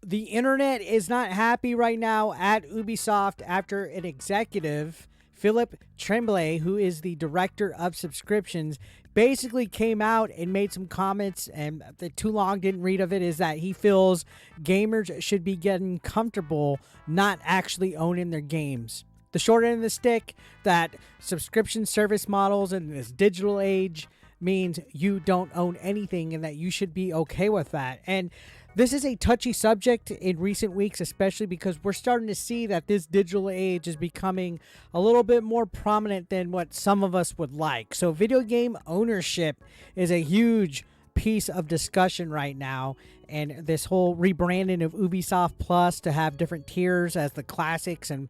The internet is not happy right now at Ubisoft after an executive, Philippe Tremblay, who is the director of subscriptions, basically came out and made some comments, and the too long didn't read of it, is that he feels gamers should be getting comfortable not actually owning their games. The short end of the stick, that subscription service models in this digital age means you don't own anything and that you should be okay with that. And this is a touchy subject in recent weeks, especially because we're starting to see that this digital age is becoming a little bit more prominent than what some of us would like. So video game ownership is a huge piece of discussion right now, and this whole rebranding of Ubisoft Plus to have different tiers as the classics and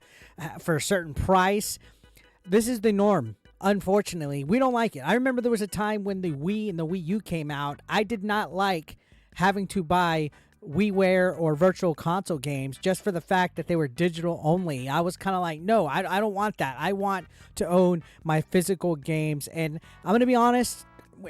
for a certain price, this is the norm. Unfortunately, we don't like it. I remember there was a time when the Wii and the Wii U came out. I did not like having to buy WiiWare or virtual console games just for the fact that they were digital only. I was kind of like, no, I don't want that. I want to own my physical games. And I'm going to be honest,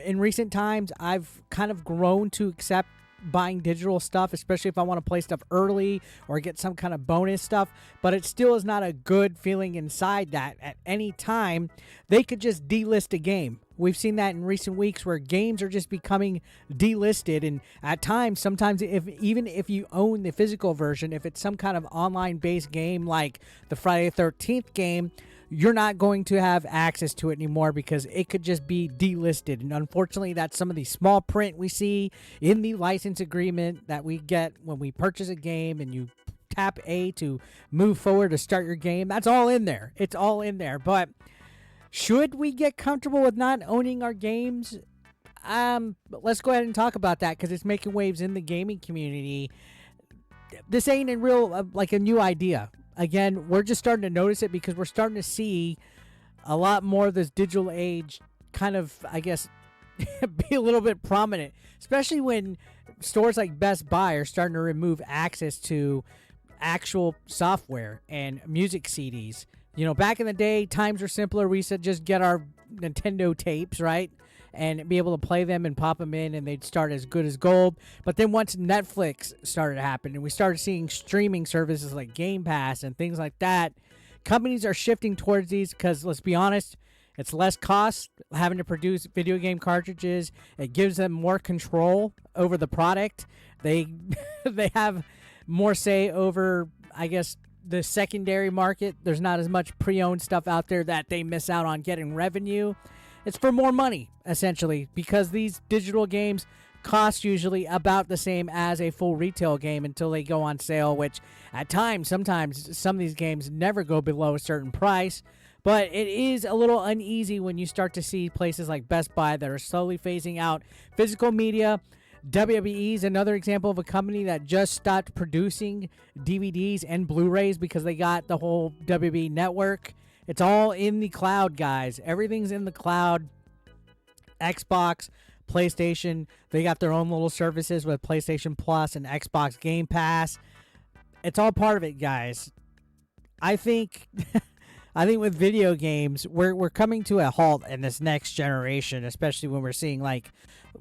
in recent times, I've kind of grown to accept buying digital stuff, especially if I want to play stuff early or get some kind of bonus stuff, but it still is not a good feeling inside that at any time they could just delist a game. We've seen that in recent weeks where games are just becoming delisted, and at times, sometimes even if you own the physical version, if it's some kind of online-based game like the Friday the 13th game, you're not going to have access to it anymore because it could just be delisted. And unfortunately, that's some of the small print we see in the license agreement that we get when we purchase a game and you tap A to move forward to start your game. That's all in there. It's all in there. But should we get comfortable with not owning our games? Let's go ahead and talk about that because it's making waves in the gaming community. This ain't in real like a new idea. Again, we're just starting to notice it because we're starting to see a lot more of this digital age kind of, I guess, be a little bit prominent, especially when stores like Best Buy are starting to remove access to actual software and music CDs. You know, back in the day, times were simpler. We used to just get our Nintendo tapes, right? And be able to play them and pop them in, and they'd start as good as gold. But then once Netflix started to happen, and we started seeing streaming services like Game Pass and things like that, companies are shifting towards these because, let's be honest, it's less cost having to produce video game cartridges. It gives them more control over the product. They have more say over, I guess, the secondary market. There's not as much pre-owned stuff out there that they miss out on getting revenue. It's for more money, essentially, because these digital games cost usually about the same as a full retail game until they go on sale, which at times, sometimes some of these games never go below a certain price. But it is a little uneasy when you start to see places like Best Buy that are slowly phasing out physical media. WWE is another example of a company that just stopped producing DVDs and Blu-rays because they got the whole WWE network. It's all in the cloud, guys. Everything's in the cloud. Xbox, PlayStation, they got their own little services with PlayStation Plus and Xbox Game Pass. It's all part of it, guys. I think with video games, we're coming to a halt in this next generation, especially when we're seeing like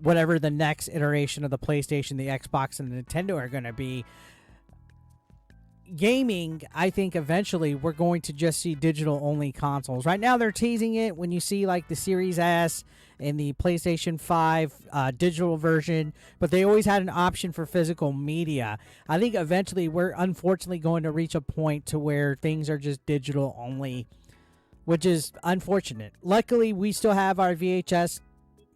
whatever the next iteration of the PlayStation, the Xbox, and the Nintendo are going to be. Gaming, I think eventually we're going to just see digital only consoles. Right now they're teasing it when you see like the Series S and the PlayStation 5 digital version, but they always had an option for physical media. I think eventually we're unfortunately going to reach a point to where things are just digital only, which is unfortunate. Luckily, we still have our VHS,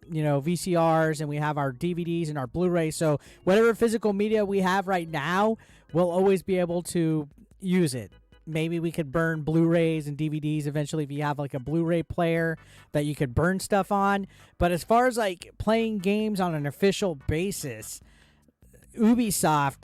VCRs, and we have our DVDs and our Blu-rays, so whatever physical media we have right now, we'll always be able to use it. Maybe we could burn Blu-rays and DVDs eventually if you have like a Blu-ray player that you could burn stuff on. But as far as like playing games on an official basis, Ubisoft,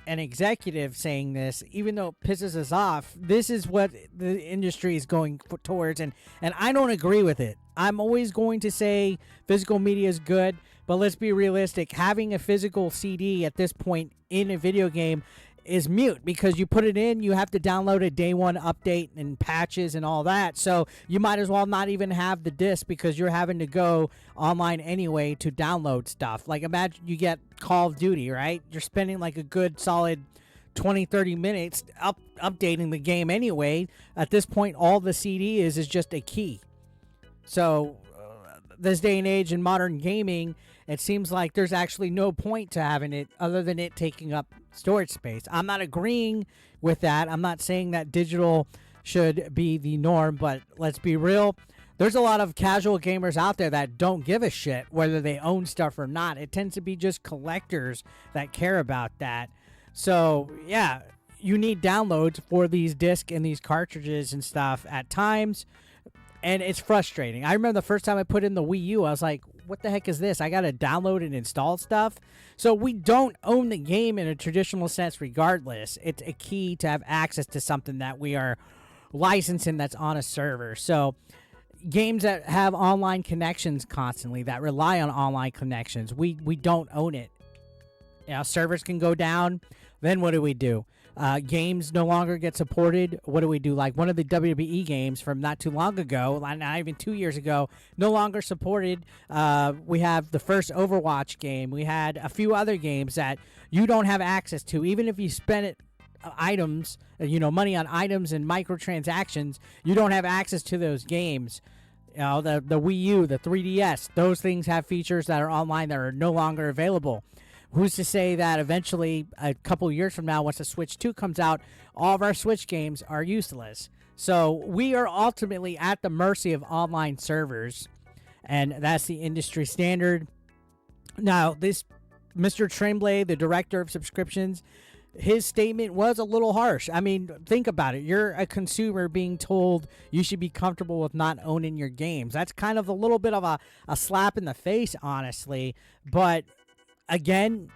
an executive saying this, even though it pisses us off, this is what the industry is going towards, and I don't agree with it. I'm always going to say physical media is good, but let's be realistic. Having a physical CD at this point in a video game is mute because you put it in, you have to download a day one update and patches and all that. So you might as well not even have the disc because you're having to go online anyway to download stuff. Like imagine you get Call of Duty, right? You're spending like a good solid 20-30 minutes updating the game anyway. At this point, all the CD is just a key. So this day and age in modern gaming, it seems like there's actually no point to having it other than it taking up storage space. I'm not agreeing with that. I'm not saying that digital should be the norm, but let's be real. There's a lot of casual gamers out there that don't give a shit whether they own stuff or not. It tends to be just collectors that care about that. So, yeah, you need downloads for these discs and these cartridges and stuff at times, and it's frustrating. I remember the first time I put in the Wii U, I was like, what the heck is this? I got to download and install stuff. So we don't own the game in a traditional sense regardless. It's a key to have access to something that we are licensing that's on a server. So games that have online connections constantly, that rely on online connections, we don't own it. You know, servers can go down. Then what do? Games no longer get supported. What do we do? Like one of the WWE games from not too long ago, not even 2 years ago, no longer supported. We have the first Overwatch game. We had a few other games that you don't have access to, even if you spend it items, money on items and microtransactions. You don't have access to those games. You know, the Wii U, the 3DS, those things have features that are online that are no longer available. Who's to say that eventually, a couple years from now, once the Switch 2 comes out, all of our Switch games are useless? So we are ultimately at the mercy of online servers, and that's the industry standard. Now, this Mr. Tremblay, the director of subscriptions, his statement was a little harsh. I mean, think about it. You're a consumer being told you should be comfortable with not owning your games. That's kind of a little bit of a slap in the face, honestly. But again,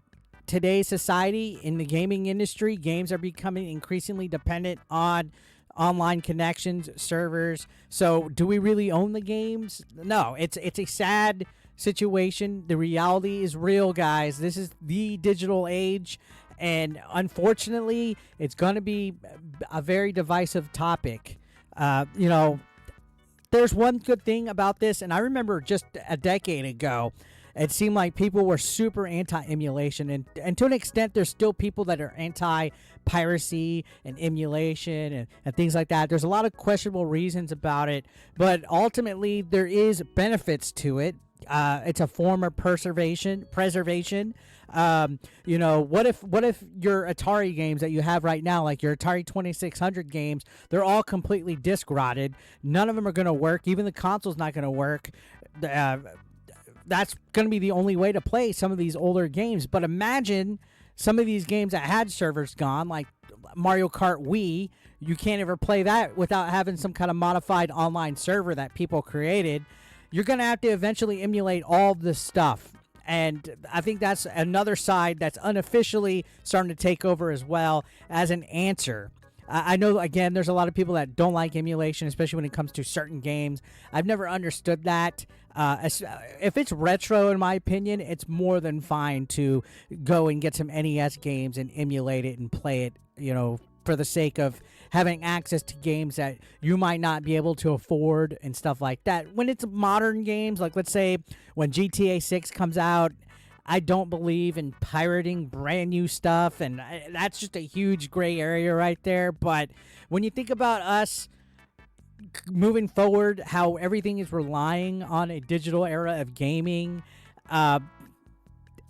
today's society, in the gaming industry, games are becoming increasingly dependent on online connections, servers. So do we really own the games? No, it's a sad situation. The reality is real, guys. This is the digital age, and unfortunately, it's going to be a very divisive topic. There's one good thing about this, and I remember just a decade ago, it seemed like people were super anti-emulation, and to an extent, there's still people that are anti-piracy and emulation and things like that. There's a lot of questionable reasons about it, but ultimately, there is benefits to it. It's a form of preservation. What if your Atari games that you have right now, like your Atari 2600 games, they're all completely disc rotted. None of them are going to work. Even the console's not going to work. That's going to be the only way to play some of these older games. But imagine some of these games that had servers gone, like Mario Kart Wii. You can't ever play that without having some kind of modified online server that people created. You're going to have to eventually emulate all this stuff. And I think that's another side that's unofficially starting to take over as well as an answer. I know, again, there's a lot of people that don't like emulation, especially when it comes to certain games. I've never understood that. If it's retro, in my opinion, it's more than fine to go and get some NES games and emulate it and play it, for the sake of having access to games that you might not be able to afford and stuff like that. When it's modern games, like let's say when GTA 6 comes out, I don't believe in pirating brand new stuff, and that's just a huge gray area right there. But when you think about us moving forward, how everything is relying on a digital era of gaming, and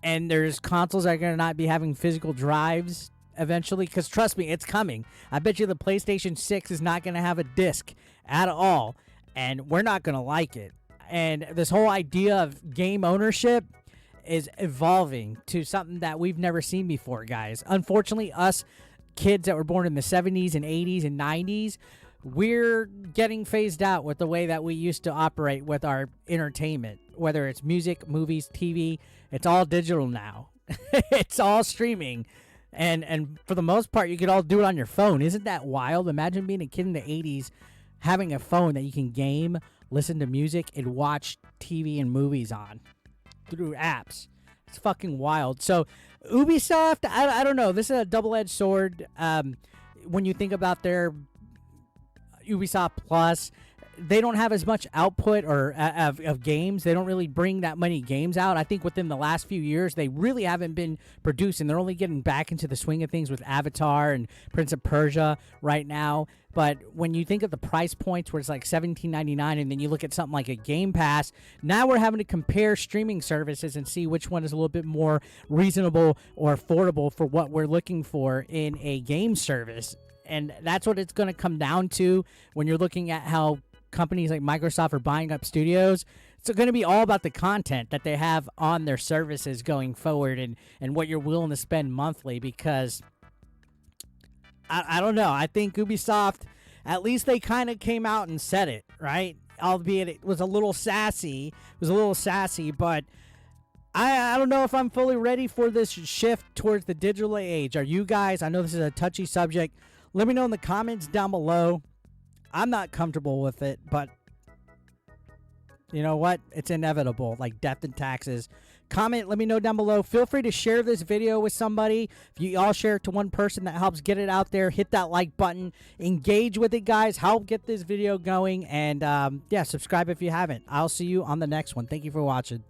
there's consoles that are going to not be having physical drives eventually, because trust me, it's coming. I bet you the PlayStation 6 is not going to have a disc at all, and we're not going to like it. And this whole idea of game ownership is evolving to something that we've never seen before, guys. Unfortunately, us kids that were born in the 70s and 80s and 90s, we're getting phased out with the way that we used to operate with our entertainment. Whether it's music, movies, TV, it's all digital now. It's all streaming. And for the most part, you could all do it on your phone. Isn't that wild? Imagine being a kid in the 80s, having a phone that you can game, listen to music, and watch TV and movies on through apps. It's fucking wild. So Ubisoft, I don't know. This is a double-edged sword. When you think about their Ubisoft Plus, they don't have as much output or of games. They don't really bring that many games out. I think within the last few years, they really haven't been producing. They're only getting back into the swing of things with Avatar and Prince of Persia right now. But when you think of the price points where it's like $17.99, and then you look at something like a Game Pass, now we're having to compare streaming services and see which one is a little bit more reasonable or affordable for what we're looking for in a game service. And that's what it's going to come down to when you're looking at how companies like Microsoft are buying up studios. It's going to be all about the content that they have on their services going forward, and what you're willing to spend monthly, because I don't know. I think Ubisoft, at least they kind of came out and said it, right? Albeit it was a little sassy. But I don't know if I'm fully ready for this shift towards the digital age. Are you guys? I know this is a touchy subject. Let me know in the comments down below. I'm not comfortable with it, but you know what? It's inevitable, like death and taxes. Comment, let me know down below. Feel free to share this video with somebody. If you all share it to one person, that helps get it out there. Hit that like button. Engage with it, guys. Help get this video going. And yeah, subscribe if you haven't. I'll see you on the next one. Thank you for watching.